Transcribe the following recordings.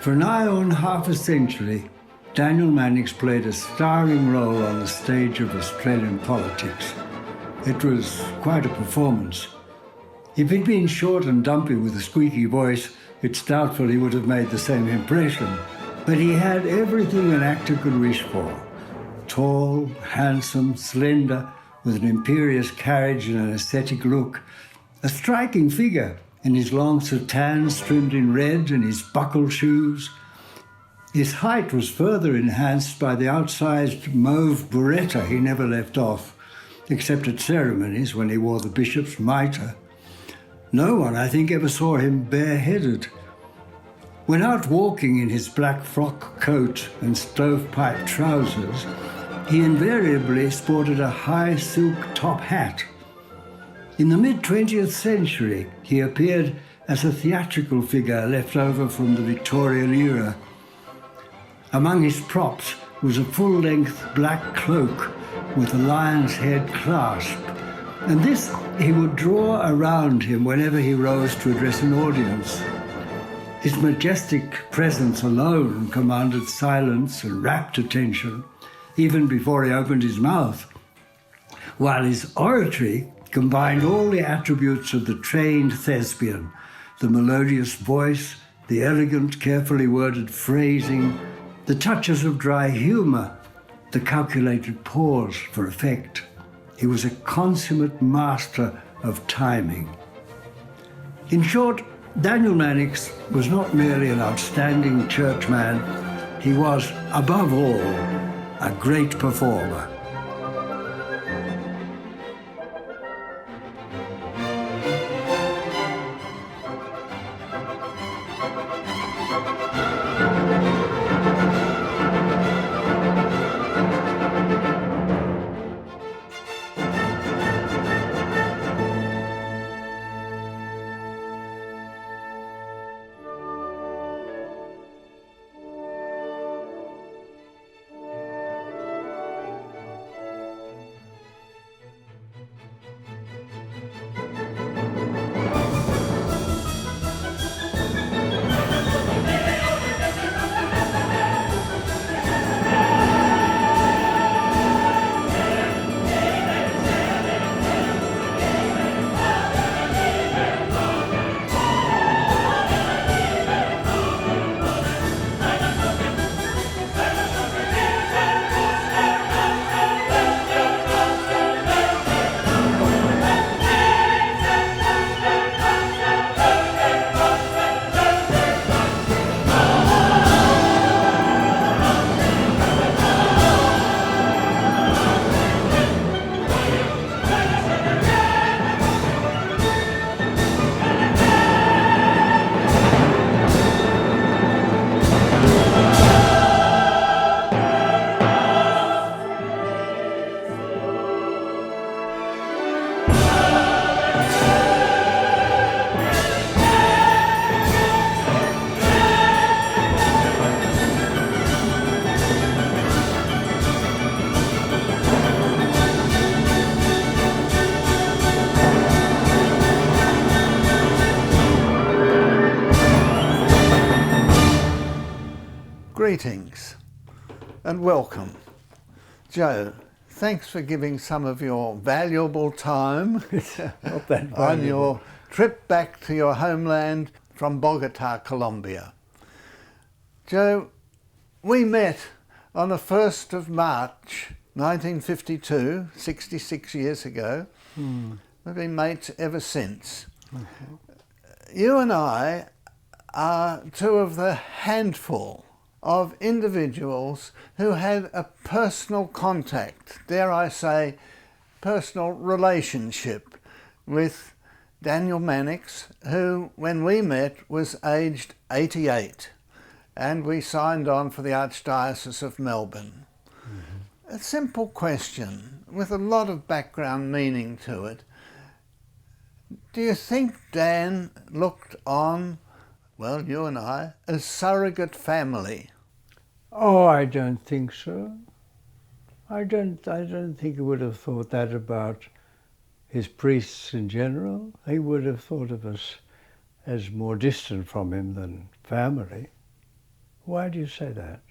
For nigh on half a century, Daniel Mannix played a starring role on the stage of Australian politics. It was quite a performance. If he'd been short and dumpy with a squeaky voice, it's doubtful he would have made the same impression. But he had everything an actor could wish for. Tall, handsome, slender, with an imperious carriage and an ascetic look. A striking figure in his long soutanes trimmed in red and his buckled shoes. His height was further enhanced by the outsized mauve biretta he never left off, except at ceremonies when he wore the bishop's mitre. No one, I think, ever saw him bareheaded. When out walking in his black frock coat and stovepipe trousers, he invariably sported a high silk top hat. In the mid-20th century, he appeared as a theatrical figure left over from the Victorian era. Among his props was a full-length black cloak with a lion's head clasp, and this he would draw around him whenever he rose to address an audience. His majestic presence alone commanded silence and rapt attention, even before he opened his mouth, while his oratory combined all the attributes of the trained thespian, the melodious voice, the elegant, carefully worded phrasing, the touches of dry humour, the calculated pause for effect. He was a consummate master of timing. In short, Daniel Mannix was not merely an outstanding churchman, he was, above all, a great performer. Greetings and welcome. Joe, thanks for giving some of your valuable time on your trip back to your homeland from Bogota, Colombia. Joe, we met on the 1st of March 1952, 66 years ago. We've been mates ever since. You and I are two of the handful of individuals who had a personal contact, dare I say, personal relationship with Daniel Mannix, who, when we met, was aged 88, and we signed on for the Archdiocese of Melbourne. A simple question with a lot of background meaning to it. Do you think Dan looked on, well, you and I, as surrogate family? Oh, I don't think so. I don't think he would have thought that about his priests in general. He would have thought of us as more distant from him than family. Why do you say that?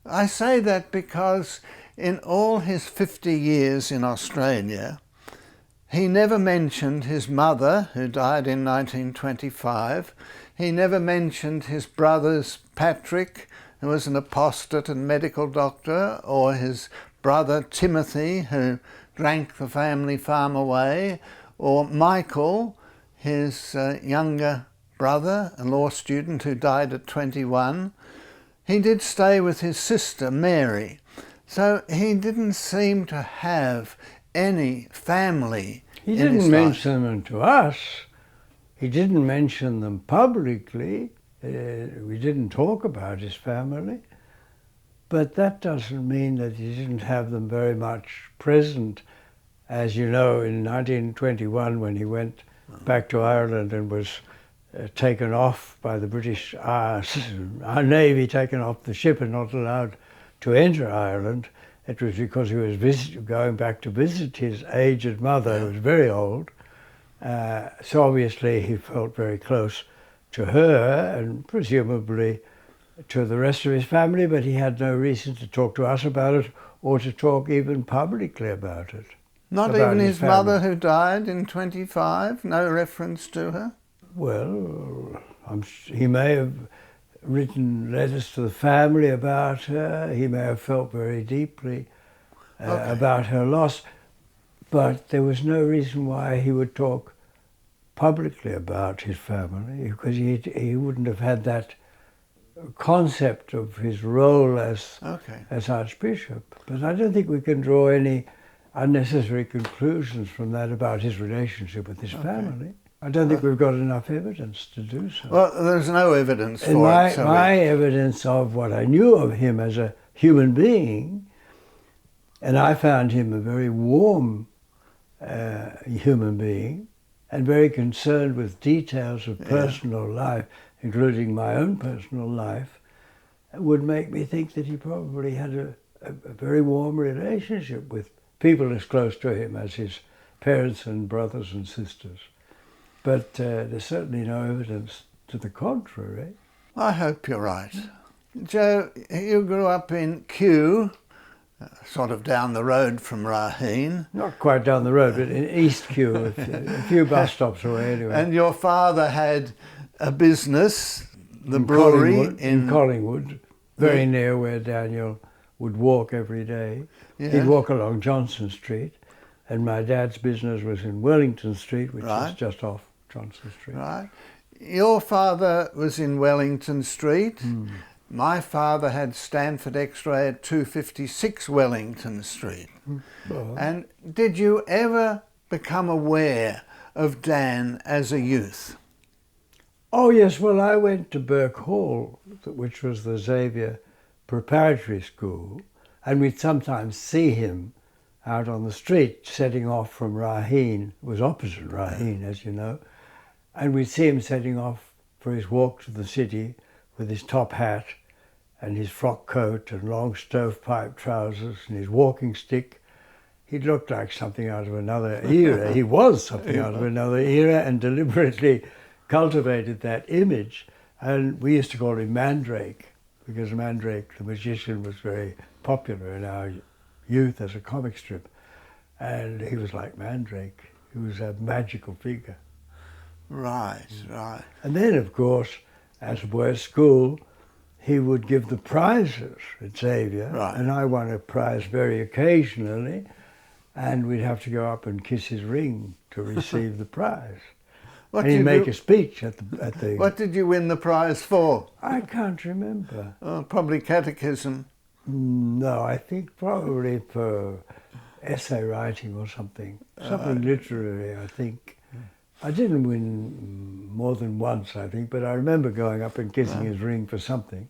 I say that because in all his 50 years in Australia, he never mentioned his mother, who died in 1925. He never mentioned his brothers, Patrick, who was an apostate and medical doctor, or his brother Timothy, who drank the family farm away, or Michael, his younger brother, a law student who died at 21. He did stay with his sister, Mary. So he didn't seem to have any family. He didn't mention them to us. He didn't mention them publicly. We didn't talk about his family. But that doesn't mean that he didn't have them very much present. As you know, in 1921, when he went back to Ireland and was taken off by the British our Navy, taken off the ship and not allowed to enter Ireland, it was because he was going back to visit his aged mother, who was very old. So obviously he felt very close to her and presumably to the rest of his family, but he had no reason to talk to us about it or to talk even publicly about it. Not even his mother, who died in 25? No reference to her? Well, he may have written letters to the family about her. He may have felt very deeply about her loss, but there was no reason why he would talk publicly about his family, because he wouldn't have had that concept of his role as Archbishop. But I don't think we can draw any unnecessary conclusions from that about his relationship with his family. I don't think we've got enough evidence to do so. Well, there's no evidence for it. My evidence of what I knew of him as a human being, and I found him a very warm human being and very concerned with details of personal life, including my own personal life, would make me think that he probably had a very warm relationship with people as close to him as his parents and brothers and sisters. But there's certainly no evidence to the contrary. I hope you're right. Joe, you grew up in Kew, sort of down the road from Raheen. Not quite down the road, but in East Kew, a few bus stops away anyway. And your father had a business, the brewery in Collingwood, very near where Daniel would walk every day. Yeah. He'd walk along Johnson Street, and my dad's business was in Wellington Street, which is just off Johnson Street. Right. Your father was in Wellington Street. My father had Stanford X-ray at 256 Wellington Street. And did you ever become aware of Dan as a youth? Oh yes, well I went to Burke Hall, which was the Xavier Preparatory School, and we'd sometimes see him out on the street setting off from Raheen. It was opposite Raheen, as you know, and we'd see him setting off for his walk to the city with his top hat and his frock coat and long stovepipe trousers and his walking stick. He looked like something out of another era. He was something out of another era and deliberately cultivated that image. And we used to call him Mandrake, because Mandrake, the magician, was very popular in our youth as a comic strip. And he was like Mandrake. He was a magical figure. Right, right. And then, of course, as a boy at school, he would give the prizes at Xavier, and I won a prize very occasionally, and we'd have to go up and kiss his ring to receive the prize. And he'd make a speech at the... What did you win the prize for? I can't remember. Oh, probably catechism. No, I think probably for essay writing or something. Something literary, I think. I didn't win more than once, I think, but I remember going up and kissing his ring for something.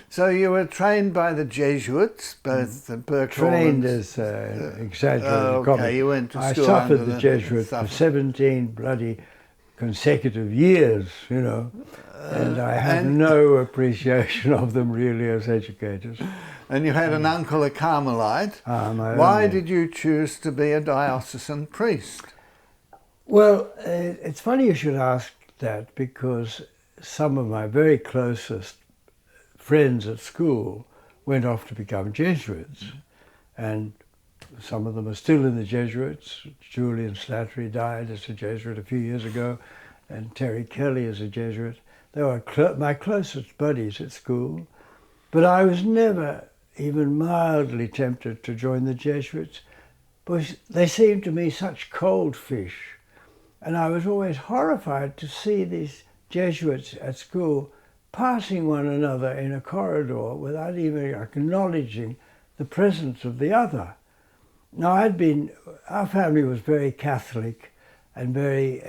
So you were trained by the Jesuits, both at Burke Hall. Trained as exaggerated comic. You went to I school suffered the Jesuits for 17 bloody consecutive years, you know, and I have no appreciation of them really as educators. And you had an uncle, a Carmelite. Why did you choose to be a diocesan priest? Well, it's funny you should ask that, because some of my very closest friends at school went off to become Jesuits, and some of them are still in the Jesuits. Julian Slattery died as a Jesuit a few years ago, and Terry Kelly is a Jesuit. They were my closest buddies at school, but I was never even mildly tempted to join the Jesuits, because they seemed to me such cold fish, and I was always horrified to see these Jesuits at school passing one another in a corridor without even acknowledging the presence of the other. Now, our family was very Catholic and very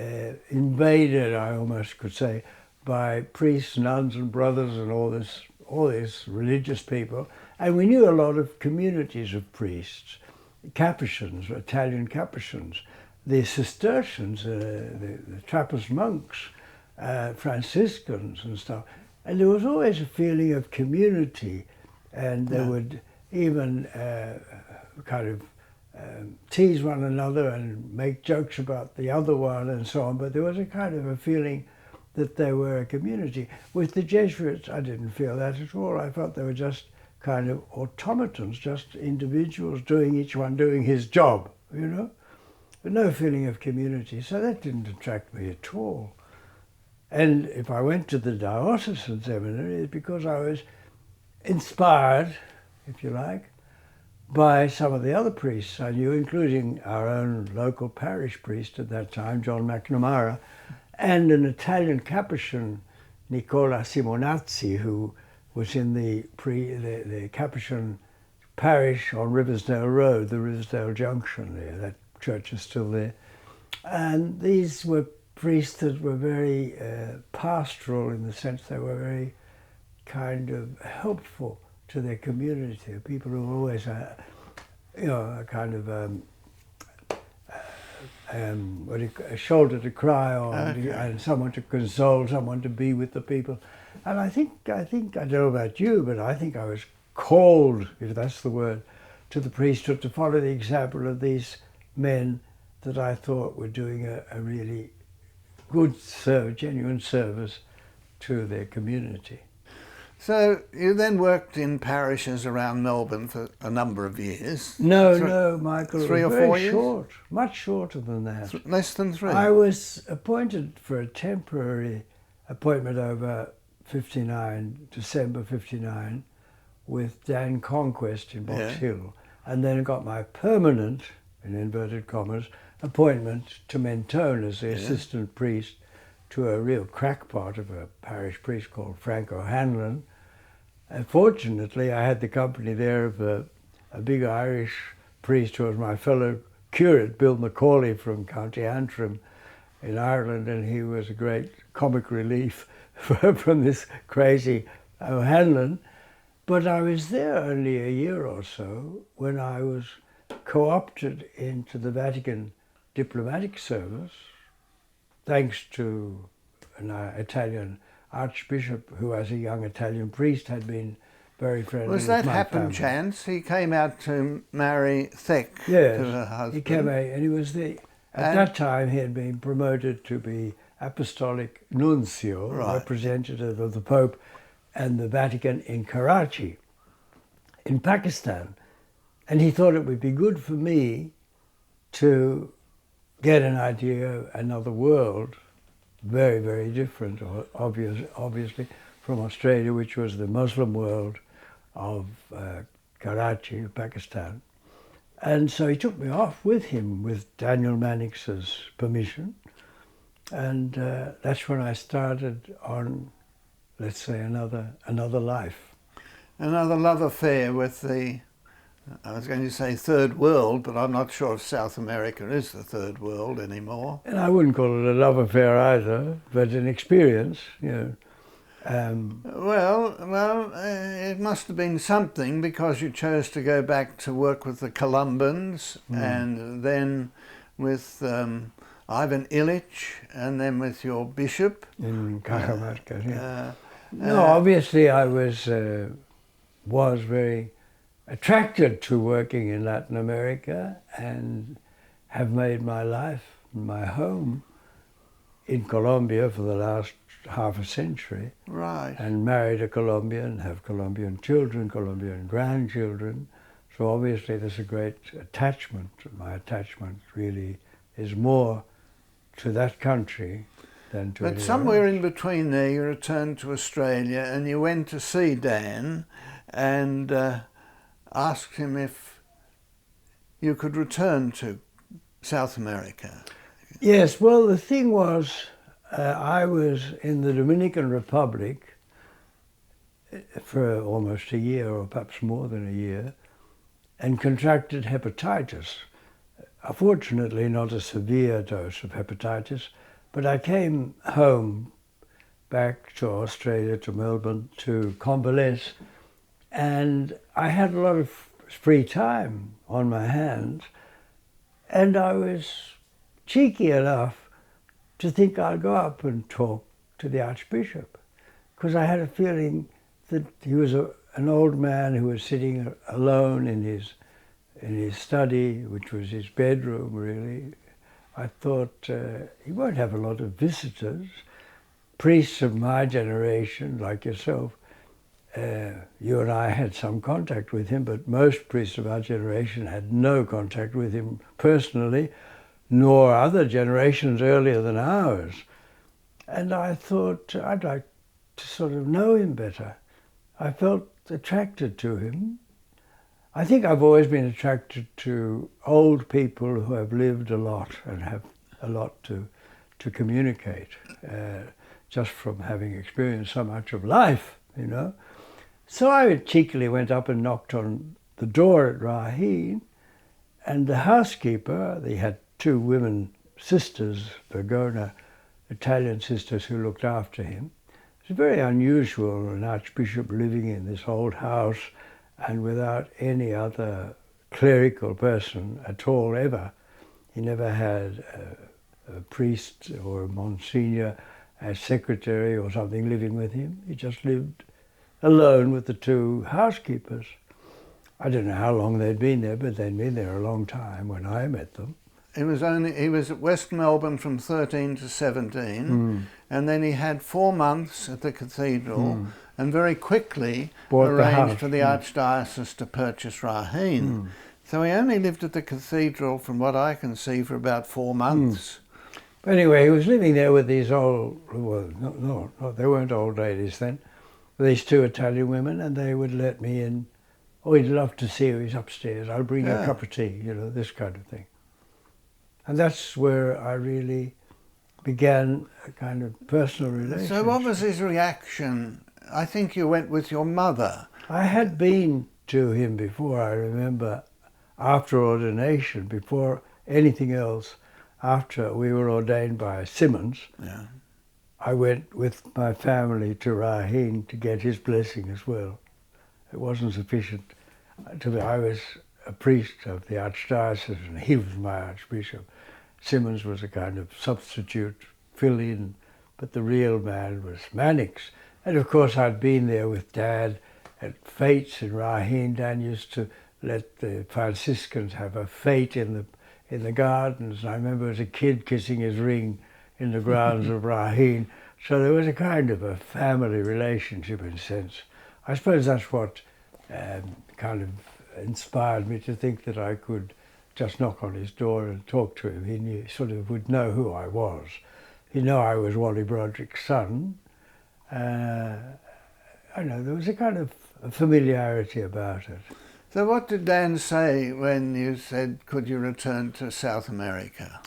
invaded, I almost could say, by priests, nuns and brothers and all these religious people. And we knew a lot of communities of priests, Capuchins, Italian Capuchins, the Cistercians, the Trappist monks, Franciscans and stuff. And there was always a feeling of community, and they would even tease one another and make jokes about the other one and so on, but there was a kind of a feeling that they were a community. With the Jesuits, I didn't feel that at all. I felt they were just kind of automatons, just individuals each one doing his job, you know, but no feeling of community. So that didn't attract me at all. And if I went to the diocesan seminary, it's because I was inspired, if you like, by some of the other priests I knew, including our own local parish priest at that time, John McNamara, and an Italian Capuchin, Nicola Simonazzi, who was in the Capuchin parish on Riversdale Road, the Riversdale Junction there. That church is still there. And these were priests that were very pastoral, in the sense they were very kind of helpful to their community. People who were always, a kind of a shoulder to cry on, and someone to console, someone to be with the people. And I think I don't know about you, but I think I was called, if that's the word, to the priesthood to follow the example of these men that I thought were doing a really good genuine service to their community. So you then worked in parishes around Melbourne for a number of years. No, Michael. 3 or 4 years? Short, much shorter than that. Less than 3? I was appointed for a temporary appointment over December 59, with Dan Conquest in Box Hill, and then got my permanent, in inverted commas, appointment to Mentone as the assistant priest to a real crackpot of a parish priest called Frank O'Hanlon. And fortunately, I had the company there of a big Irish priest who was my fellow curate, Bill Macaulay from County Antrim in Ireland, and he was a great comic relief from this crazy O'Hanlon. But I was there only a year or so when I was co-opted into the Vatican diplomatic service, thanks to an Italian Archbishop who, as a young Italian priest, had been very friendly with my family. Was that happen chance? He came out to marry Thek to her husband. He came out, and he was at that time he had been promoted to be Apostolic Nuncio, representative of the Pope and the Vatican in Karachi, in Pakistan. And he thought it would be good for me to get an idea of another world, very, very different, obviously, from Australia, which was the Muslim world of Karachi, Pakistan. And so he took me off with him, with Daniel Mannix's permission. And that's when I started on, let's say, another life. Another love affair with the, I was going to say third world, but I'm not sure if South America is the third world anymore. And I wouldn't call it a love affair either, but an experience, you know. Well, it must have been something, because you chose to go back to work with the Columbans and then with Ivan Illich, and then with your bishop. In Cajamarca, No, obviously I was very attracted to working in Latin America and have made my life, my home, in Colombia for the last half a century. Right. And married a Colombian, have Colombian children, Colombian grandchildren. So obviously there's a great attachment. My attachment really is more to that country than to But somewhere in between there, you returned to Australia and you went to see Dan and asked him if you could return to South America. Yes, well, the thing was, I was in the Dominican Republic for almost a year, or perhaps more than a year, and contracted hepatitis. Fortunately, not a severe dose of hepatitis, but I came home back to Australia, to Melbourne, to convalesce, and I had a lot of free time on my hands, and I was cheeky enough to think I'll go up and talk to the Archbishop, because I had a feeling that he was an old man who was sitting alone in his study, which was his bedroom, really. I thought he won't have a lot of visitors. Priests of my generation, like yourself, you and I had some contact with him, but most priests of our generation had no contact with him personally, nor other generations earlier than ours. And I thought I'd like to sort of know him better. I felt attracted to him. I think I've always been attracted to old people who have lived a lot and have a lot to communicate, just from having experienced so much of life, you know. So I cheekily went up and knocked on the door at Raheen, and the housekeeper, they had two women sisters, Vergona, Italian sisters who looked after him. It was very unusual, an archbishop living in this old house and without any other clerical person at all ever. He never had a priest or a monsignor as secretary or something living with him. He just lived alone with the two housekeepers. I don't know how long they'd been there, but they'd been there a long time when I met them. He was at West Melbourne from 13 to 17, and then he had 4 months at the cathedral, and very quickly arranged for the Archdiocese to purchase Raheen. So he only lived at the cathedral, from what I can see, for about 4 months. But anyway, he was living there with these old, well, no, they weren't old ladies then, these two Italian women, and they would let me in. Oh, he'd love to see you, he's upstairs, I'll bring you a cup of tea, you know, this kind of thing. And that's where I really began a kind of personal relationship. So what was his reaction? I think you went with your mother. I had been to him before, I remember, after ordination, before anything else, after we were ordained by Simmons. Yeah. I went with my family to Raheen to get his blessing as well. It wasn't sufficient to me. I was a priest of the Archdiocese and he was my Archbishop. Simmons was a kind of substitute, fill-in, but the real man was Mannix. And of course I'd been there with Dad at fetes in Raheen. Dan used to let the Franciscans have a fete in the gardens. And I remember as a kid kissing his ring in the grounds of Raheen. So there was a kind of a family relationship in a sense. I suppose that's what kind of inspired me to think that I could just knock on his door and talk to him. He knew, sort of would know who I was. He'd know I was Wally Broderick's son. I know there was a kind of familiarity about it. So what did Dan say when you said, could you return to South America?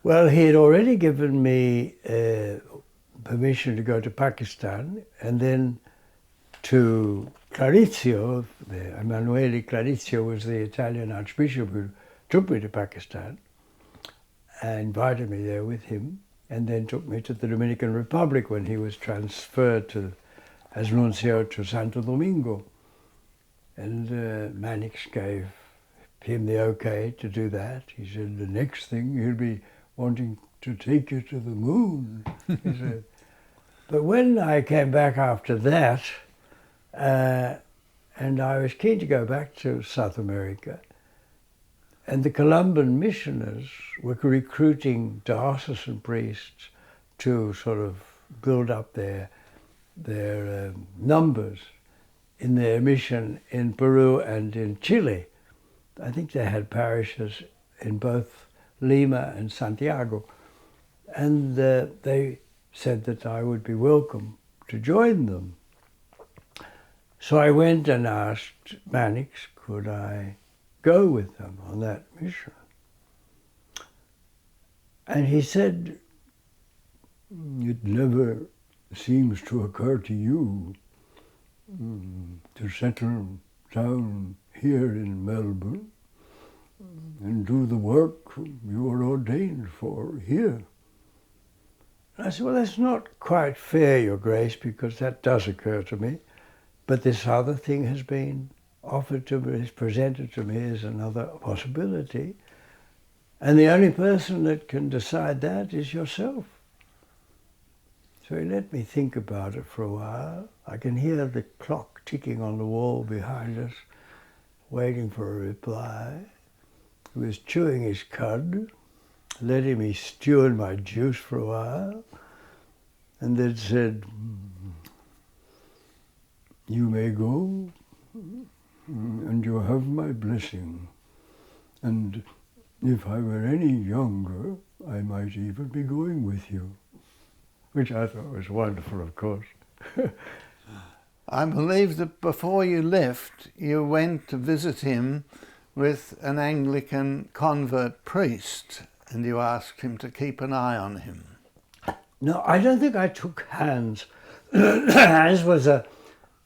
Well, he had already given me permission to go to Pakistan and then to Clarizio. Emanuele Clarizio was the Italian Archbishop who took me to Pakistan and invited me there with him, and then took me to the Dominican Republic when he was transferred as nuncio to Santo Domingo. And Mannix gave him the okay to do that. He said, the next thing he'll be wanting to take you to the moon, he said. But when I came back after that, and I was keen to go back to South America, And the Columban missioners were recruiting diocesan priests to sort of build up their numbers in their mission in Peru and in Chile. I think they had parishes in both Lima and Santiago. And they said that I would be welcome to join them. So I went and asked Mannix, could I go with them on that mission? And he said, it never seems to occur to you to settle down here in Melbourne and do the work you are ordained for here. And I said, well, that's not quite fair, Your Grace, because that does occur to me, but this other thing has been offered to me, is presented to me as another possibility, and the only person that can decide that is yourself. So he let me think about it for a while. I can hear the clock ticking on the wall behind us, waiting for a reply. He was chewing his cud, letting me stew in my juice for a while, and then said, you may go, and you have my blessing. And if I were any younger, I might even be going with you. Which I thought was wonderful, of course. I believe that before you left, you went to visit him with an Anglican convert priest, and you asked him to keep an eye on him. No, I don't think I took Hans. Hans was a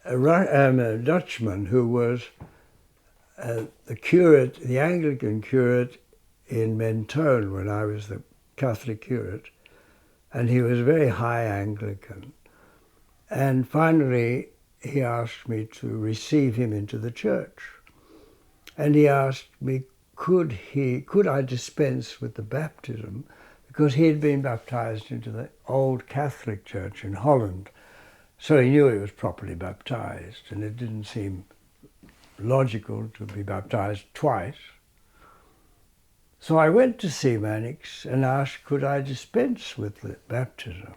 Dutchman who was the curate, the Anglican curate in Mentone when I was the Catholic curate. And he was very high Anglican. And finally, he asked me to receive him into the church. And he asked me, could I dispense with the baptism? Because he had been baptized into the old Catholic church in Holland. So he knew he was properly baptized, and it didn't seem logical to be baptized twice. So I went to see Mannix and asked, could I dispense with the baptism?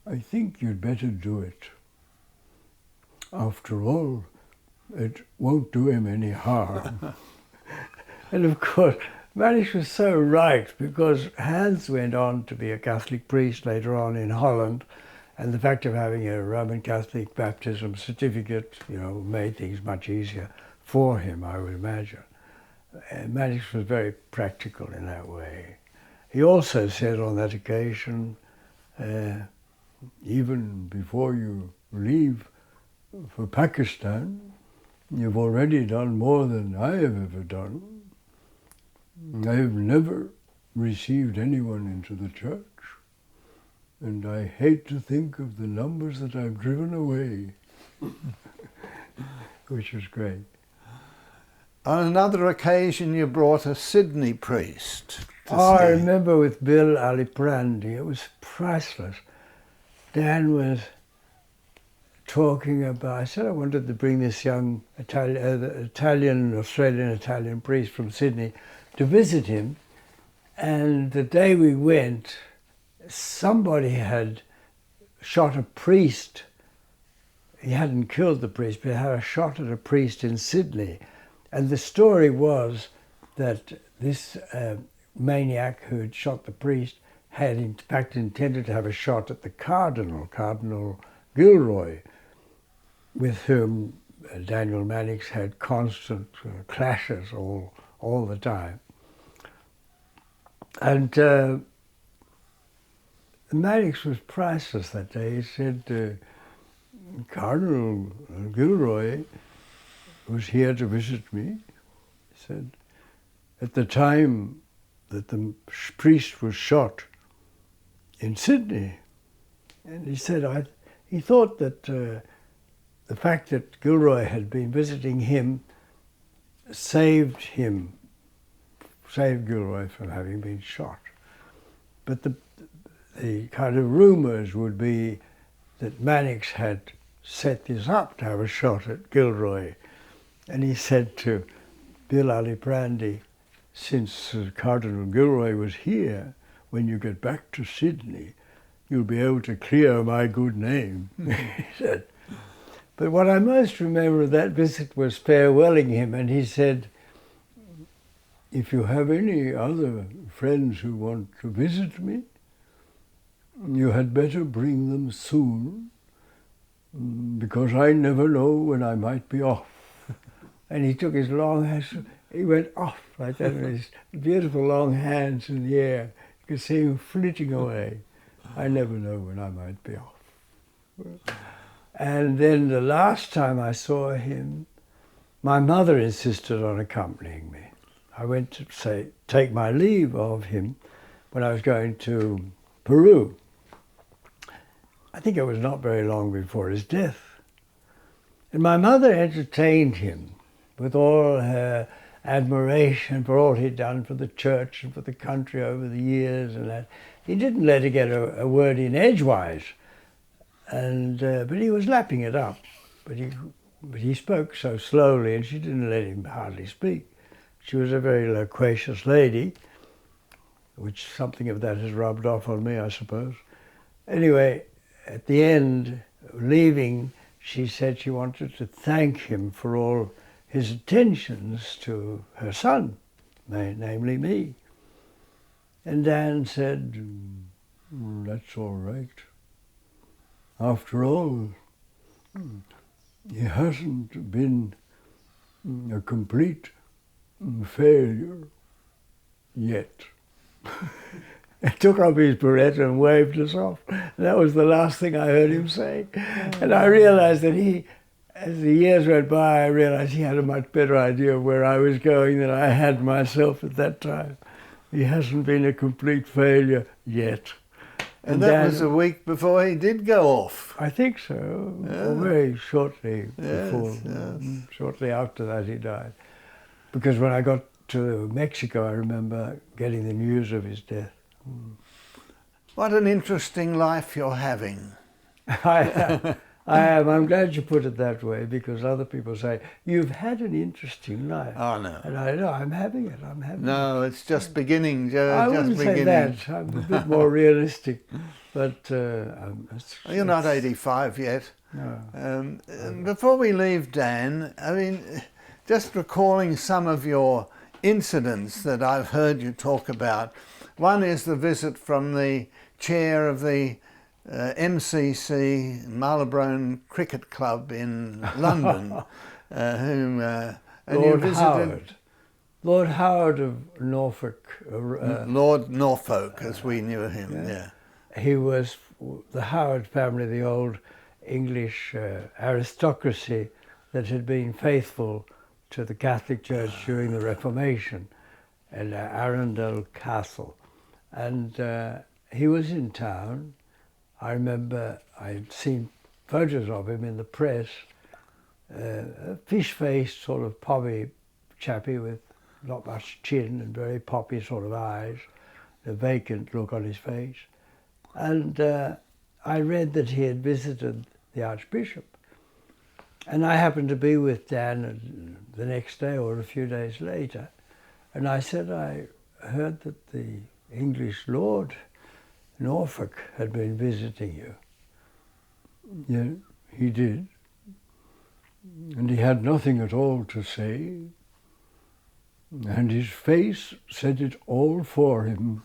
I think you'd better do it. After all, it won't do him any harm. And of course, Mannix was so right, because Hans went on to be a Catholic priest later on in Holland, and the fact of having a Roman Catholic baptism certificate, made things much easier for him, I would imagine. And Mannix was very practical in that way. He also said on that occasion, even before you leave for Pakistan, you've already done more than I have ever done. I have never received anyone into the church, and I hate to think of the numbers that I've driven away, which was great. On another occasion, you brought a Sydney priest to I see. remember with Bill Aliprandi, it was priceless. Dan was talking about, I said I wanted to bring this young Australian-Italian priest from Sydney to visit him. And the day we went, somebody had shot a priest. He hadn't killed the priest, but he had a shot at a priest in Sydney. And the story was that this maniac who had shot the priest had in fact intended to have a shot at the Cardinal Gilroy, with whom Daniel Mannix had constant clashes all the time. And Mannix was priceless that day. He said, Cardinal Gilroy was here to visit me. He said, at the time that the priest was shot in Sydney. And he said, he thought that the fact that Gilroy had been visiting him saved Gilroy from having been shot. But the kind of rumours would be that Mannix had set this up to have a shot at Gilroy. And he said to Bill Aliprandi, since Cardinal Gilroy was here, when you get back to Sydney, you'll be able to clear my good name, he said. But what I most remember of that visit was farewelling him, and he said, if you have any other friends who want to visit me, you had better bring them soon, because I never know when I might be off. And he took his long hands, he went off like that with his beautiful long hands in the air. You could see him flitting away. I never know when I might be off. And then the last time I saw him, my mother insisted on accompanying me. I went to take my leave of him when I was going to Peru. I think it was not very long before his death. And my mother entertained him with all her admiration for all he'd done for the church and for the country over the years and that. He didn't let her get a word in edgewise, and but he was lapping it up. But he spoke so slowly, and she didn't let him hardly speak. She was a very loquacious lady, which something of that has rubbed off on me, I suppose. Anyway, at the end, leaving, she said she wanted to thank him for all his attentions to her son, namely me. And Dan said, that's all right. After all, he hasn't been a complete failure yet. He took off his beret and waved us off. And that was the last thing I heard him say. And I realized that as the years went by, I realized he had a much better idea of where I was going than I had myself at that time. He hasn't been a complete failure yet. And that was a week before he did go off. I think so, or very shortly before, yes. Shortly after that he died. Because when I got to Mexico, I remember getting the news of his death. What an interesting life you're having. I am. I'm glad you put it that way, because other people say, you've had an interesting life. Oh, no. And I know, I'm having it. No, it's just beginning, Joe. I just wouldn't beginning. say that. I'm a bit more realistic. But you're not 85 yet. No. Before we leave, Dan, I mean, just recalling some of your incidents that I've heard you talk about. One is the visit from the chair of the MCC, Marylebone Cricket Club in London, whom and Lord you visited Howard. Lord Howard of Norfolk. Lord Norfolk, as we knew him, yeah. He was the Howard family, the old English aristocracy that had been faithful to the Catholic Church during the Reformation at Arundel Castle. And he was in town. I remember I'd seen photos of him in the press, a fish-faced sort of poppy chappie with not much chin and very poppy sort of eyes, a vacant look on his face. And I read that he had visited the Archbishop. And I happened to be with Dan the next day or a few days later. And I said, I heard that the English Lord Norfolk had been visiting you. Yeah, he did. And he had nothing at all to say. And his face said it all for him,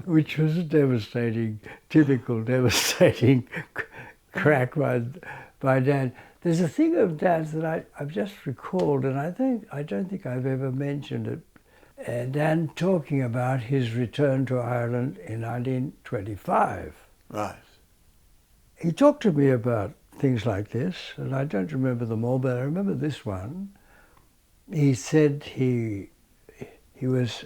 which was a devastating, typical devastating crack by Dan. There's a thing of Dan's that I've just recalled, and I don't think I've ever mentioned it. Dan talking about his return to Ireland in 1925. Right. He talked to me about things like this, and I don't remember them all, but I remember this one. He said he was,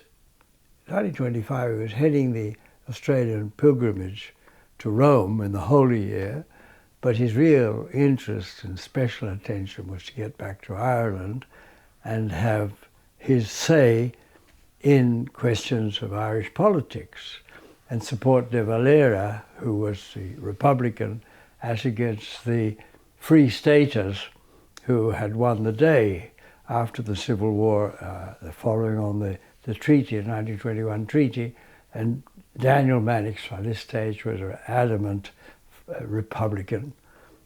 1925, he was heading the Australian pilgrimage to Rome in the Holy Year, but his real interest and special attention was to get back to Ireland and have his say in questions of Irish politics and support De Valera, who was the Republican, as against the Free Staters who had won the day. after the Civil War, following on the treaty, the 1921 treaty, and Daniel Mannix by this stage was an adamant Republican,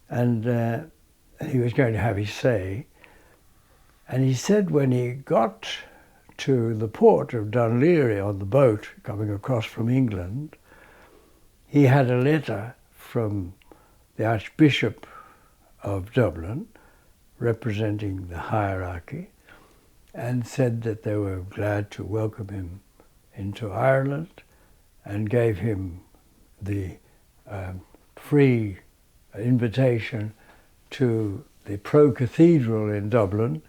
and he was going to have his say. And he said when he got to the port of Dunleary on the boat coming across from England, he had a letter from the Archbishop of Dublin, representing the hierarchy, and said that they were glad to welcome him into Ireland and gave him the free invitation to the pro-cathedral in Dublin.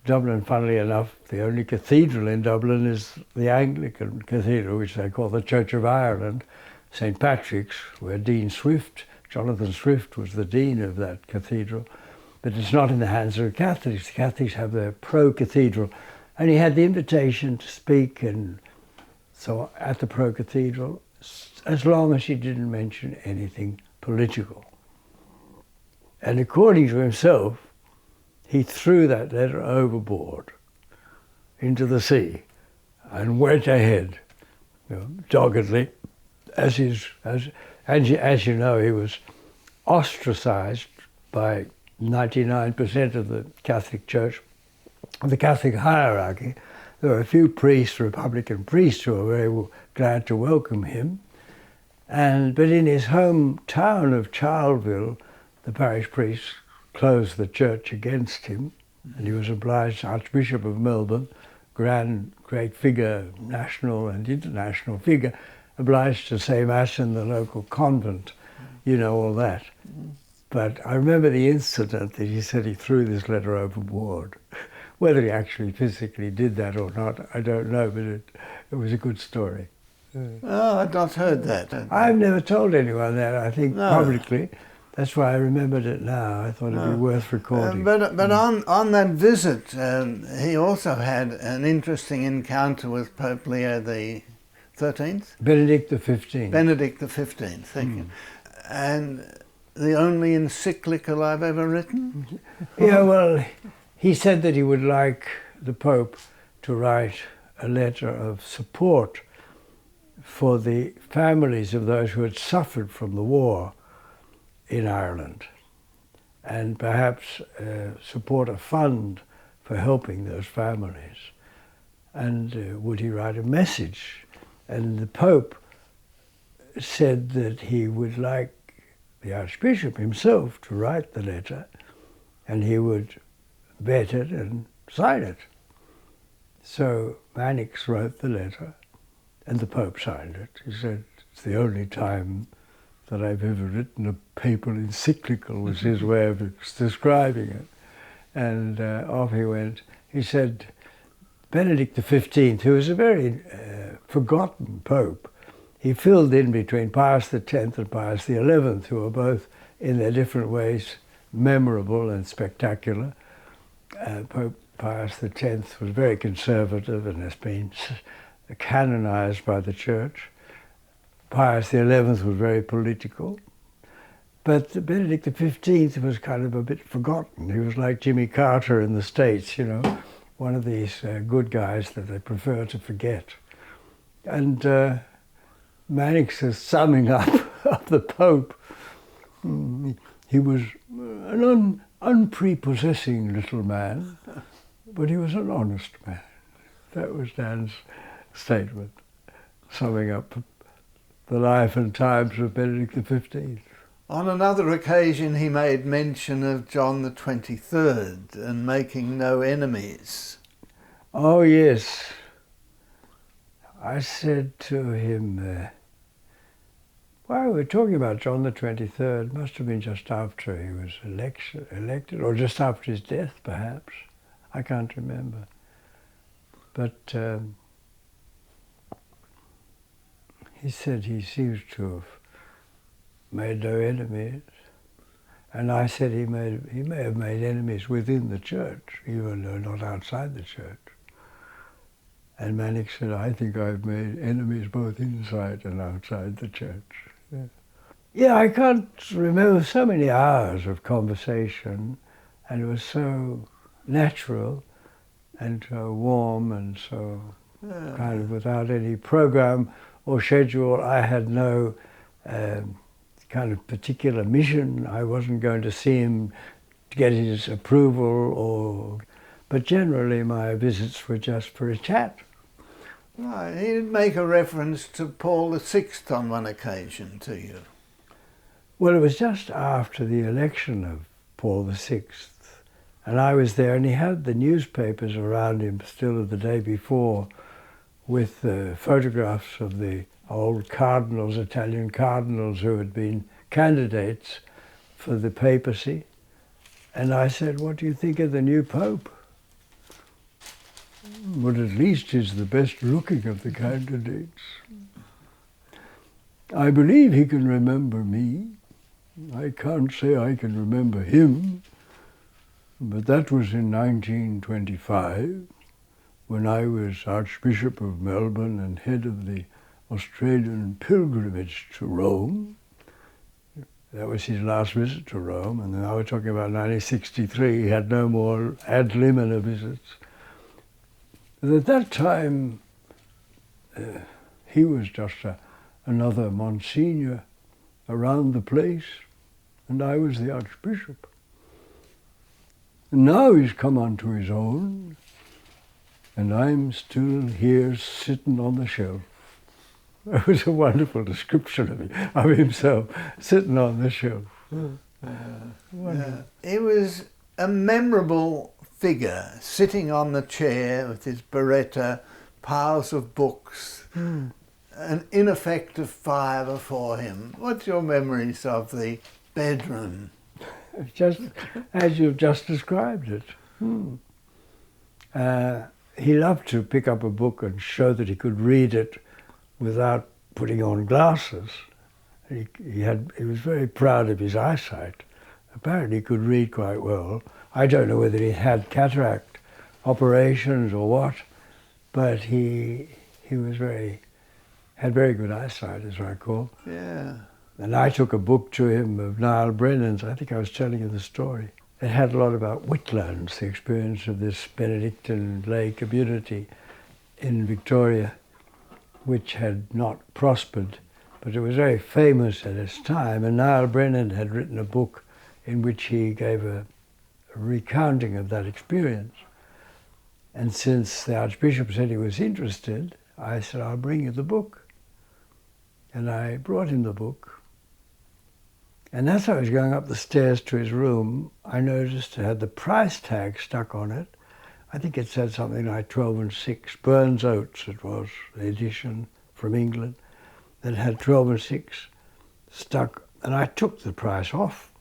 Dublin, funnily enough, the only cathedral in Dublin is the Anglican Cathedral, which they call the Church of Ireland, St. Patrick's, where Jonathan Swift was the dean of that cathedral. But it's not in the hands of the Catholics. The Catholics have their pro-cathedral. And he had the invitation to speak and so at the pro-cathedral, as long as he didn't mention anything political. And according to himself, he threw that letter overboard into the sea and went ahead, doggedly. As you know, he was ostracized by 99% of the Catholic Church, the Catholic hierarchy. There were a few priests, Republican priests, who were very glad to welcome him. But in his hometown of Charleville, the parish priests closed the church against him, and he was obliged, Archbishop of Melbourne, great figure, national and international figure, obliged to say Mass in the local convent, all that. But I remember the incident that he said he threw this letter overboard. Whether he actually physically did that or not, I don't know, but it was a good story. Oh, I'd not heard that. I've never told anyone that, I think, No. publicly. That's why I remembered it now. I thought it'd be worth recording. But on that visit, he also had an interesting encounter with Pope Leo the 13th? Benedict XV. Benedict XV, thank you. And the only encyclical I've ever written? Yeah, well, he said that he would like the Pope to write a letter of support for the families of those who had suffered from the war in Ireland, and perhaps support a fund for helping those families. And would he write a message? And the Pope said that he would like the Archbishop himself to write the letter, and he would vet it and sign it. So Mannix wrote the letter, and the Pope signed it. He said, it's the only time that I've ever written a papal encyclical, was his way of describing it. And off he went. He said, Benedict XV, who was a very forgotten Pope, he filled in between Pius X and Pius XI, who were both, in their different ways, memorable and spectacular. Pope Pius X was very conservative and has been canonized by the Church. Pius XI was very political. But Benedict XV was kind of a bit forgotten. He was like Jimmy Carter in the States, one of these good guys that they prefer to forget. And Mannix's summing up of the Pope, he was an unprepossessing little man, but he was an honest man. That was Dan's statement, summing up the life and times of Benedict XV. On another occasion, he made mention of John the 23rd and making no enemies. Oh, yes. I said to him, well, we're talking about John the 23rd. Must have been just after he was elected, or just after his death, perhaps. I can't remember. But he said he seems to have made no enemies. And I said he may have made enemies within the church, even though not outside the church. And Mannix said, I think I've made enemies both inside and outside the church. Yeah, I can't remember so many hours of conversation, and it was so natural. and so warm and so kind of without any program or schedule. I had no kind of particular mission. I wasn't going to see him to get his approval, but generally my visits were just for a chat. Right. He did make a reference to Paul VI on one occasion to you. Well, it was just after the election of Paul VI, and I was there, and he had the newspapers around him still of the day before with photographs of the old cardinals, Italian cardinals who had been candidates for the papacy. And I said, "What do you think of the new Pope?" "Well, at least he's the best looking of the candidates. I believe he can remember me. I can't say I can remember him, but that was in 1925 when I was Archbishop of Melbourne and head of the Australian pilgrimage to Rome. That was his last visit to Rome, and now we're talking about 1963. He had no more ad limina visits. But at that time, he was just another Monsignor around the place, and I was the Archbishop. And now he's come onto his own, and I'm still here sitting on the shelf." It was a wonderful description of himself, sitting on the shelf. He was a memorable figure, sitting on the chair with his biretta, piles of books, an ineffective fire before him. What's your memories of the bedroom? Just as you've just described it. He loved to pick up a book and show that he could read it without putting on glasses. He was very proud of his eyesight. Apparently he could read quite well. I don't know whether he had cataract operations or what, but he had very good eyesight, as I recall. Yeah. And I took a book to him of Niall Brennan's. I think I was telling you the story. It had a lot about Whitlands, the experience of this Benedictine lay community in Victoria, which had not prospered, but it was very famous at its time. And Niall Brennan had written a book in which he gave a recounting of that experience. And since the Archbishop said he was interested, I said, "I'll bring you the book." And I brought him the book. And as I was going up the stairs to his room, I noticed it had the price tag stuck on it. I think it said something like 12 and 6. Burns Oates, it was, the edition from England, that had 12 and 6 stuck. And I took the price off.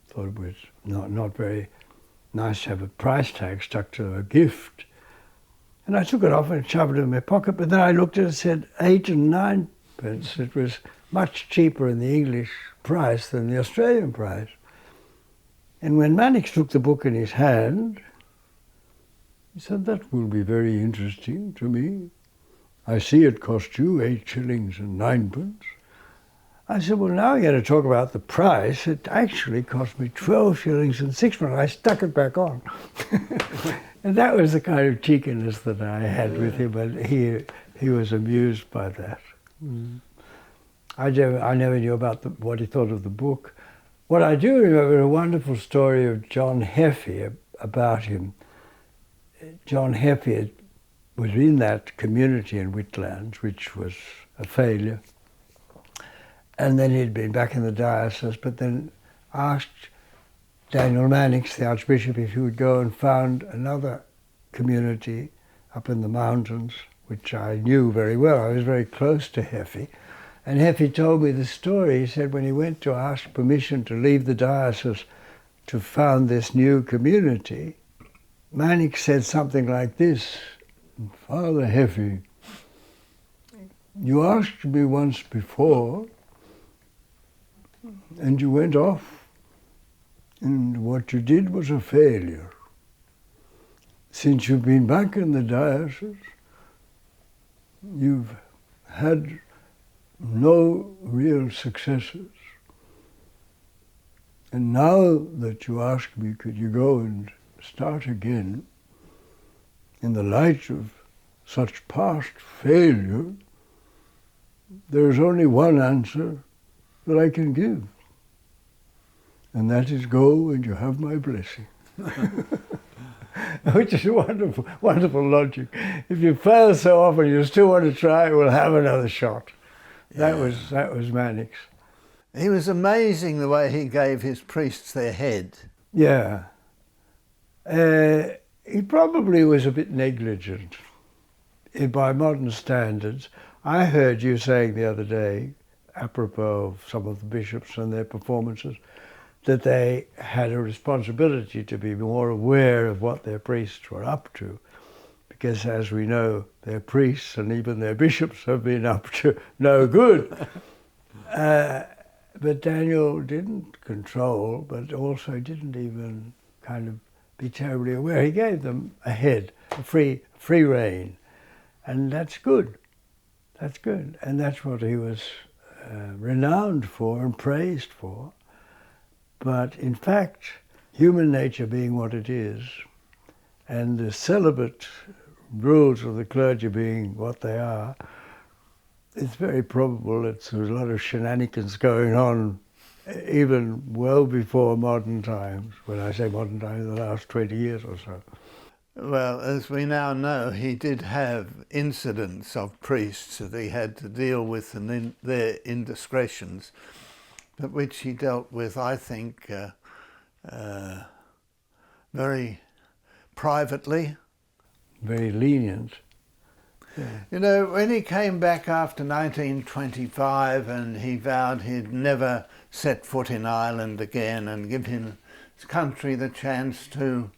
Thought it was not very nice to have a price tag stuck to a gift. And I took it off and shoved it in my pocket, but then I looked at it and said 8 and 9 pence. It was much cheaper in the English price than the Australian price. And when Mannix took the book in his hand, he said, "That will be very interesting to me. I see it cost you 8 shillings and 9 pence. I said, "Well, now you're going to talk about the price. It actually cost me 12 shillings and 6 pence. I stuck it back on." And that was the kind of cheekiness that I had with him, and he was amused by that. I never knew about what he thought of the book. What I do remember is a wonderful story of John Heffy about him. John Heffy was in that community in Whitlands, which was a failure. And then he'd been back in the diocese, but then asked Daniel Mannix, the Archbishop, if he would go and found another community up in the mountains, which I knew very well. I was very close to Heffy. And Heffy told me the story. He said when he went to ask permission to leave the diocese to found this new community, Mannix said something like this: "Father Heffy, you asked me once before, and you went off, and what you did was a failure. Since you've been back in the diocese, you've had no real successes. And now that you ask me, could you go and start again, in the light of such past failure, there is only one answer that I can give, and that is go and you have my blessing. Which is wonderful, wonderful logic. If you fail so often, you still want to try, we'll have another shot. Yeah. That was Mannix. He was amazing the way he gave his priests their head. Yeah. He probably was a bit negligent by modern standards. I heard you saying the other day, apropos of some of the bishops and their performances, that they had a responsibility to be more aware of what their priests were up to, because as we know, their priests and even their bishops have been up to no good. But Daniel didn't control, but also didn't even kind of be terribly aware. He gave them a head, a free rein, and that's good. That's good, and that's what he was renowned for and praised for. But in fact, human nature being what it is, and the celibate rules of the clergy being what they are, it's very probable that there's a lot of shenanigans going on even well before modern times. When I say modern times, the last 20 years or so. Well, as we now know, he did have incidents of priests that he had to deal with and their indiscretions, but which he dealt with, I think, very privately. Very lenient. Yeah. You know, when he came back after 1925 and he vowed he'd never set foot in Ireland again and give his country the chance to,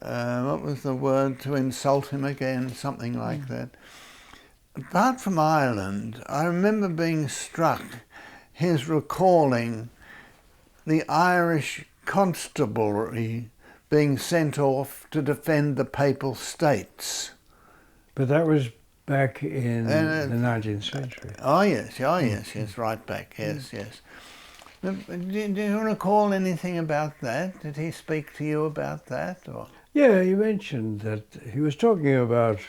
what was the word, to insult him again, something like that. Apart from Ireland, I remember being struck, his recalling the Irish constabulary being sent off to defend the Papal States. But that was back in the 19th century. Oh yes, right back, yes. Do you recall anything about that? Did he speak to you about that? Or? Yeah, he mentioned that he was talking about,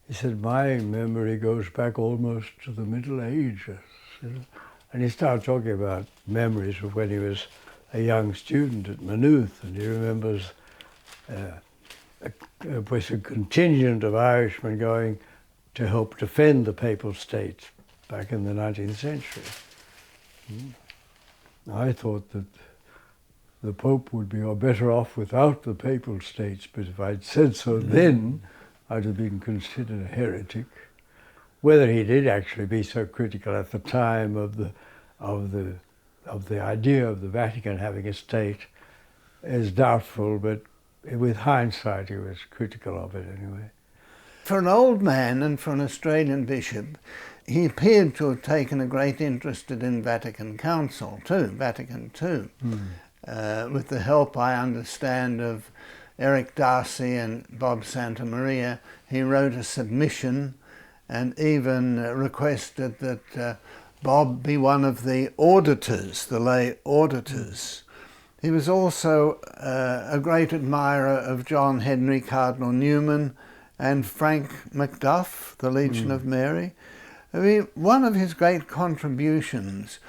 he said, my memory goes back almost to the Middle Ages. And he started talking about memories of when he was a young student at Maynooth, and he remembers a contingent of Irishmen going to help defend the Papal States back in the 19th century. I thought that the Pope would be better off without the Papal States, but if I'd said so then, I'd have been considered a heretic. Whether he did actually be so critical at the time of the idea of the Vatican having a state is doubtful, but with hindsight, he was critical of it anyway. For an old man and for an Australian bishop, he appeared to have taken a great interest in Vatican Council too, Vatican II, with the help, I understand, of Eric Darcy and Bob Santamaria. He wrote a submission and even requested that Bob be one of the auditors, the lay auditors. He was also a great admirer of John Henry Cardinal Newman and Frank Macduff, the Legion of Mary. I mean, one of his great contributions,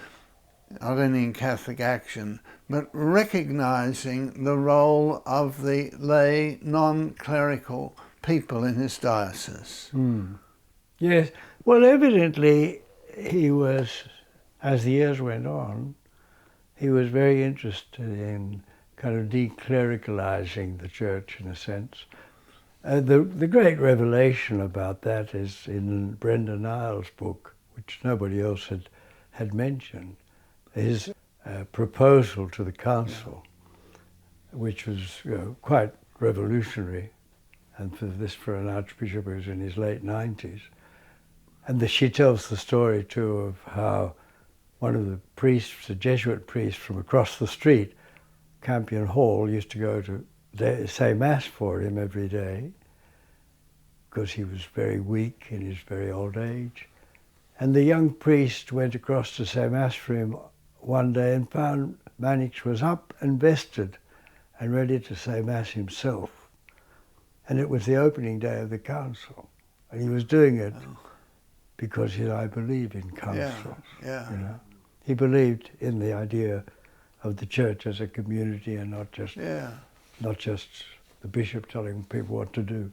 not only in Catholic action, but recognising the role of the lay, non-clerical people in his diocese. Yes, well, evidently he was, as the years went on, he was very interested in kind of declericalizing the church in a sense. The great revelation about that is in Brenda Niles' book, which nobody else had mentioned, his proposal to the council, which was quite revolutionary, and for an archbishop who was in his late 90s. And she tells the story too of how one of the priests, a Jesuit priest from across the street, Campion Hall, used to go to say Mass for him every day because he was very weak in his very old age. And the young priest went across to say Mass for him one day and found Mannix was up and vested and ready to say Mass himself. And it was the opening day of the council. And he was doing it because he said, I believe in councils. Yeah. You know? He believed in the idea of the church as a community and not just the bishop telling people what to do.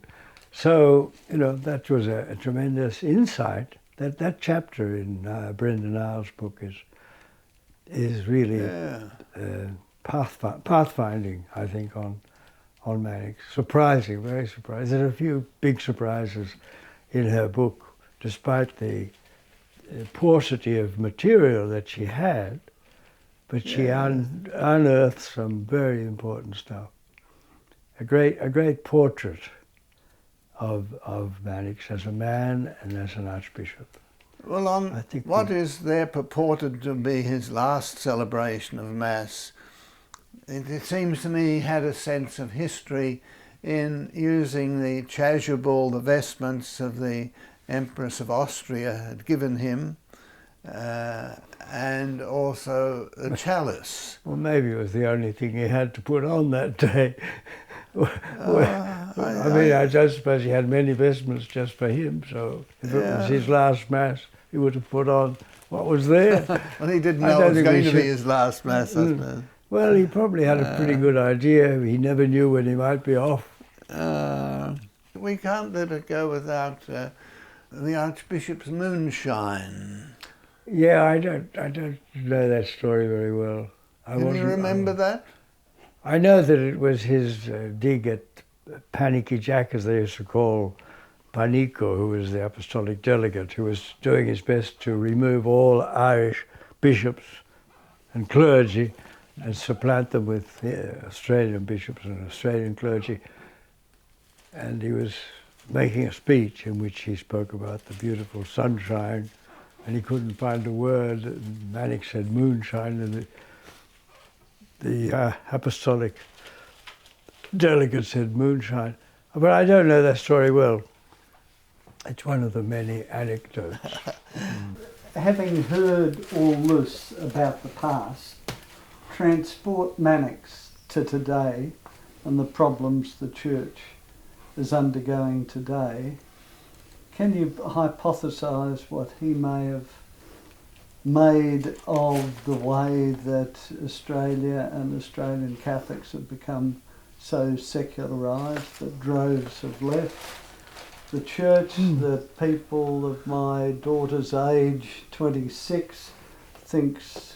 So, you know, that was a tremendous insight. That chapter in Brendan Niles' book is really pathfinding, I think, on Mannix. Surprising, very surprising. There are a few big surprises in her book, despite the paucity of material that she had, but she unearthed some very important stuff. A great portrait of Mannix as a man and as an archbishop. Well, what is there purported to be his last celebration of Mass? It seems to me he had a sense of history in using the chasuble, the vestments of the Empress of Austria had given him, and also a chalice. Well, maybe it was the only thing he had to put on that day. I don't suppose he had many vestments just for him, so if it was his last Mass, he would have put on what was there. Well, he didn't know it was going to be his last Mass, I suppose. Well, he probably had a pretty good idea. He never knew when he might be off. We can't let it go without the Archbishop's moonshine. Yeah, I don't know that story very well. Can you remember that? I know that it was his dig at Panicky Jack, as they used to call Panico, who was the apostolic delegate, who was doing his best to remove all Irish bishops and clergy and supplant them with Australian bishops and Australian clergy. And he was making a speech in which he spoke about the beautiful sunshine, and he couldn't find a word. And Mannix said moonshine, and the apostolic delegate said moonshine. But I don't know that story well. It's one of the many anecdotes. Having heard all this about the past, transport Mannix to today and the problems the Church is undergoing today. Can you hypothesise what he may have made of the way that Australia and Australian Catholics have become so secularised that droves have left the Church? The people of my daughter's age, 26, thinks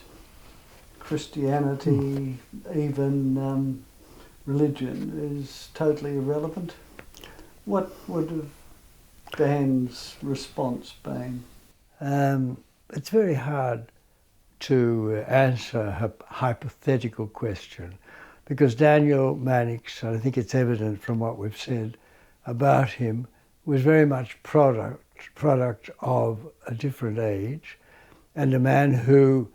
Christianity, even religion, is totally irrelevant. What would have Dan's response been? It's very hard to answer a hypothetical question, because Daniel Mannix, I think it's evident from what we've said about him, was very much product of a different age, and a man who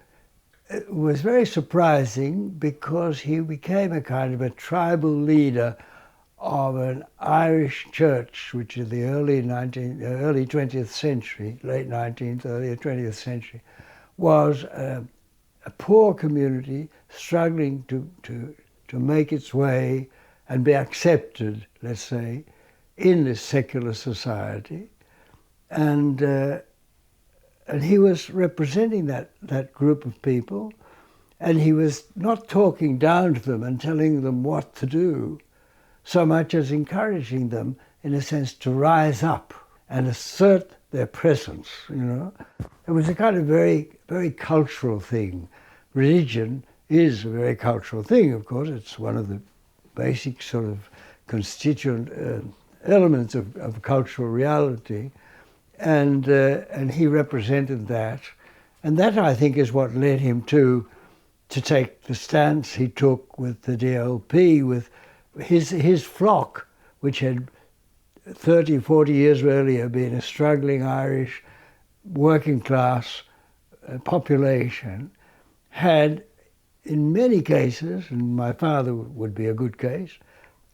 was very surprising because he became a kind of a tribal leader of an Irish church, which in the early 20th century, late 19th, early 20th century, was a poor community struggling to make its way and be accepted, let's say, in this secular society. And he was representing that group of people, and he was not talking down to them and telling them what to do, so much as encouraging them, in a sense, to rise up and assert their presence, you know. It was a kind of very, very cultural thing. Religion is a very cultural thing, of course. It's one of the basic sort of constituent elements of cultural reality. And he represented that. And that, I think, is what led him to take the stance he took with the DLP, with his flock, which had 30, 40 years earlier been a struggling Irish working class population, had in many cases, and my father would be a good case,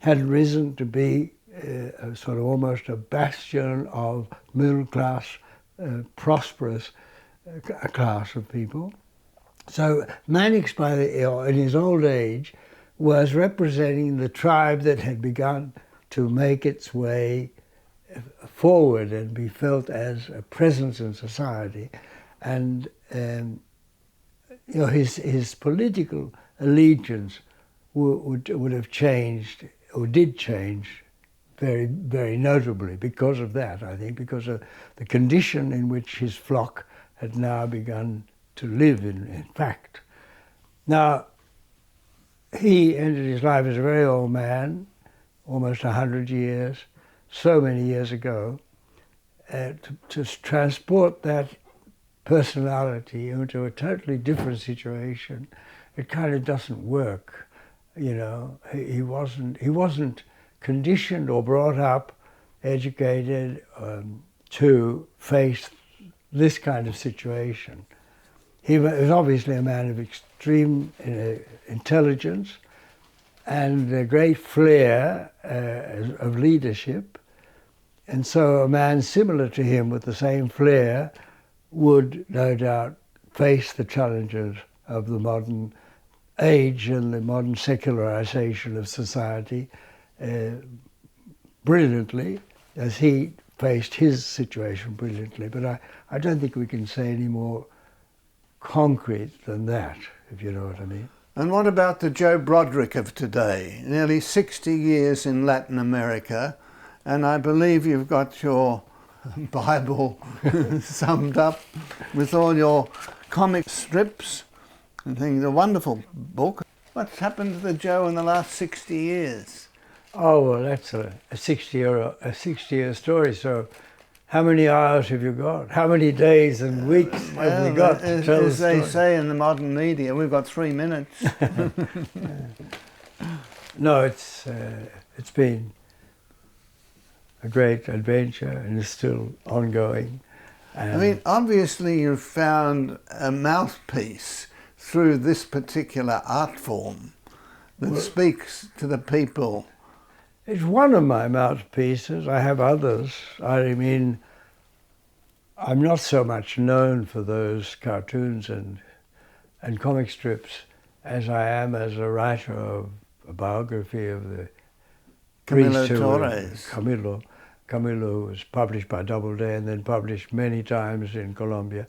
had risen to be a sort of almost a bastion of middle class, prosperous class of people. So Mannix, in his old age, was representing the tribe that had begun to make its way forward and be felt as a presence in society. And his political allegiance would have changed, or did change, very, very notably because of that, I think, because of the condition in which his flock had now begun to live in fact. Now, he ended his life as a very old man, almost 100 years, so many years ago. To transport that personality into a totally different situation, it kind of doesn't work. You know, he wasn't conditioned or brought up, educated to face this kind of situation. He was obviously a man of extreme intelligence and a great flair of leadership. And so a man similar to him with the same flair would no doubt face the challenges of the modern age and the modern secularization of society brilliantly, as he faced his situation brilliantly. But I don't think we can say any more concrete than that, if you know what I mean. And what about the Joe Broderick of today? Nearly 60 years in Latin America, and I believe you've got your Bible summed up with all your comic strips and things. A wonderful book. What's happened to the Joe in the last 60 years? Oh, well, that's a 60-year story, so how many hours have you got? How many days and weeks have we got to tell the story? As they say in the modern media, we've got 3 minutes. No, it's been a great adventure and is still ongoing. I mean, obviously you've found a mouthpiece through this particular art form that speaks to the people. It's one of my mouthpieces. I have others. I mean, I'm not so much known for those cartoons and comic strips as I am as a writer of a biography of the Camilo priest Torres. Camilo was published by Doubleday and then published many times in Colombia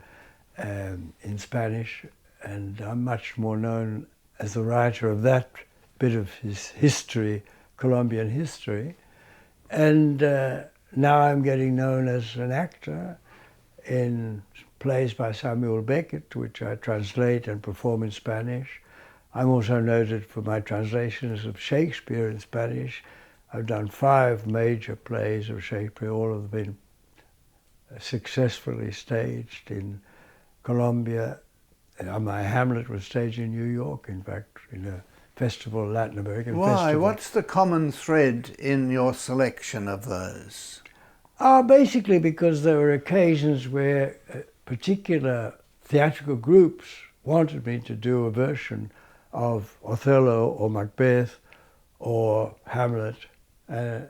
in Spanish, and I'm much more known as the writer of that bit of his history, Colombian history. And now I'm getting known as an actor in plays by Samuel Beckett, which I translate and perform in Spanish. I'm also noted for my translations of Shakespeare in Spanish. I've done 5 major plays of Shakespeare, all of them been successfully staged in Colombia. My Hamlet was staged in New York, in fact, in a festival, Latin American festival. Why? What's the common thread in your selection of those? Basically because there were occasions where particular theatrical groups wanted me to do a version of Othello or Macbeth or Hamlet. They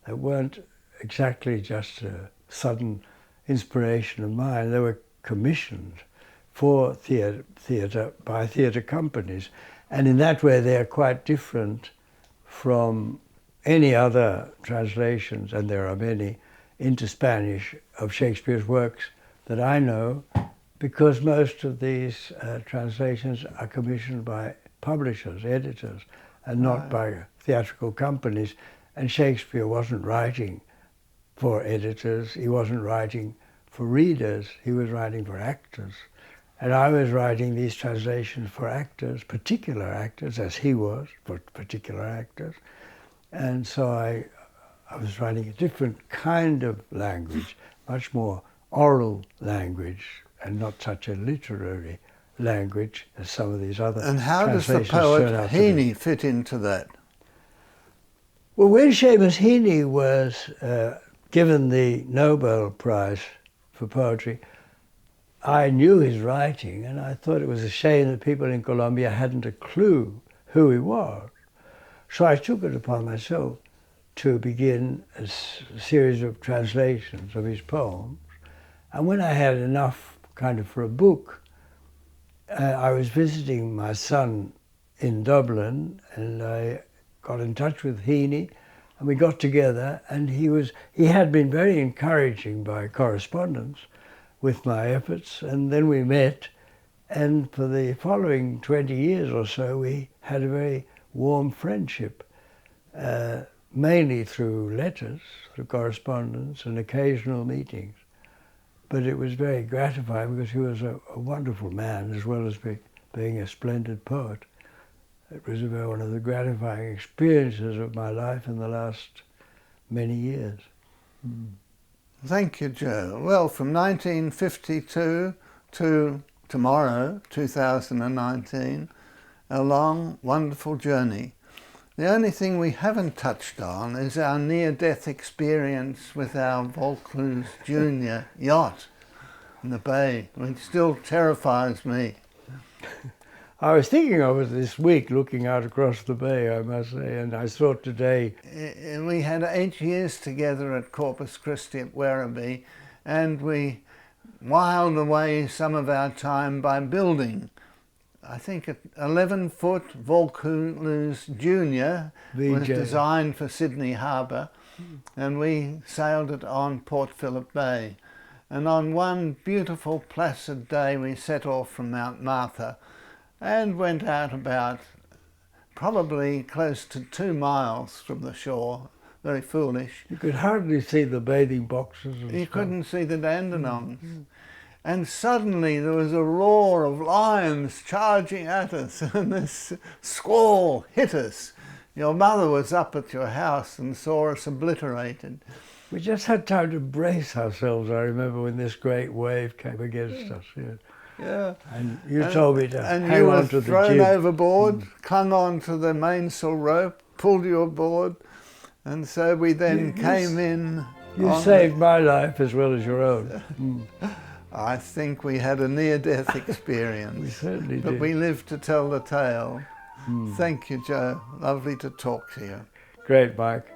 weren't exactly just a sudden inspiration of mine. They were commissioned for theatre by theatre companies. And in that way, they are quite different from any other translations, and there are many, into Spanish of Shakespeare's works that I know, because most of these translations are commissioned by publishers, editors, and not by theatrical companies. And Shakespeare wasn't writing for editors, he wasn't writing for readers, he was writing for actors. And I was writing these translations for actors, particular actors, as he was for particular actors. And so I was writing a different kind of language, much more oral language, and not such a literary language as some of these other And how does the translations poet Heaney fit into that? Well, when Seamus Heaney was given the Nobel Prize for poetry, I knew his writing, and I thought it was a shame that people in Colombia hadn't a clue who he was. So I took it upon myself to begin a series of translations of his poems. And when I had enough kind of for a book, I was visiting my son in Dublin, and I got in touch with Heaney. and we got together, and he had been very encouraging by correspondence with my efforts, and then we met, and for the following 20 years or so we had a very warm friendship, mainly through letters, through correspondence and occasional meetings. But it was very gratifying because he was a wonderful man as well as being a splendid poet. It was one of the gratifying experiences of my life in the last many years. Thank you, Joe. Well, from 1952 to tomorrow, 2019, a long, wonderful journey. The only thing we haven't touched on is our near-death experience with our Vaucluse Junior yacht in the bay, which still terrifies me. I was thinking of it this week, looking out across the bay, I must say, and I thought today... We had 8 years together at Corpus Christi at Werribee, and we whiled away some of our time by building. I think an 11-foot Vaucluse Junior was designed for Sydney Harbour, and we sailed it on Port Phillip Bay. And on one beautiful placid day we set off from Mount Martha and went out about probably close to 2 miles from the shore. Very foolish. You could hardly see the bathing boxes and You stuff. couldn't see the Dandenongs. And suddenly there was a roar of lions charging at us, and this squall hit us. Your mother was up at your house and saw us obliterated. We just had time to brace ourselves, I remember, when this great wave came against us. Yeah. And you told me to and hang you on were to the thrown jib. overboard, clung on to the mainsail rope, pulled you aboard, and so we then came in. You saved my life as well as your own. I think we had a near-death experience. We certainly did. But we lived to tell the tale. Thank you, Joe. Lovely to talk to you. Great, Mike.